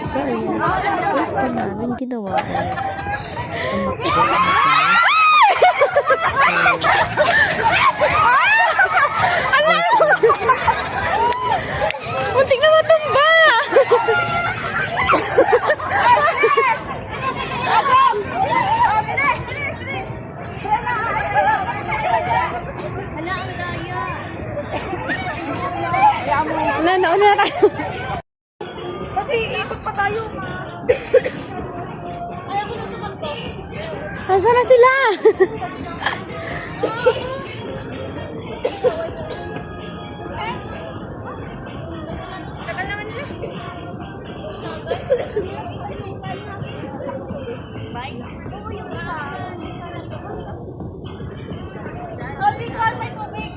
Sorry, first pa namin ginawa ko ang magpapagod muntik na matumba. Nauna na tayo. Ikot pa tayo, ma. Ayaw ko na tumakbo. Nasaan na sila? Tagal naman nila. Bye. Oo, yung isa. Tubig, may tubig.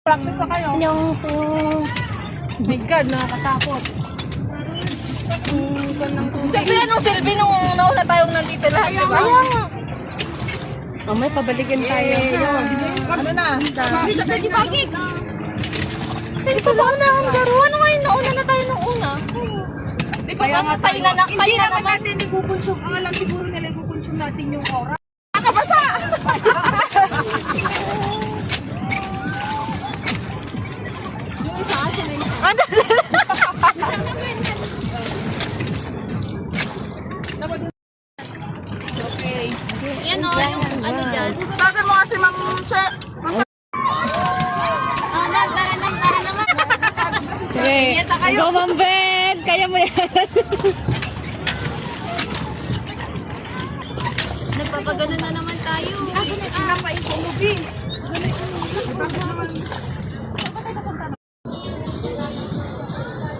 Practice na kayo. Yung My God, nakakatakot. Siyempre, anong silbi nung nauna tayong nandito lahat, di ba? May pabalikin tayo. Ano na? Pwede bakit? Pwede pa ba unahan, Garo? Ano nga yung nauna na tayo nung una? Di ba nga tayo na Hindi naman naman? natin ikukonsume. Ang alam siguro nila ikukonsume natin yung aura. Yung isa kasi na yung... Okay. Yan o, yung ano dyan. Sabi mo kasi Ma'am Che. Ma'am, para naman. Sige. Go, Ma'am Ben. Kaya mo yan. Nagpapagano na naman tayo. Hindi na pa ito, Lubi.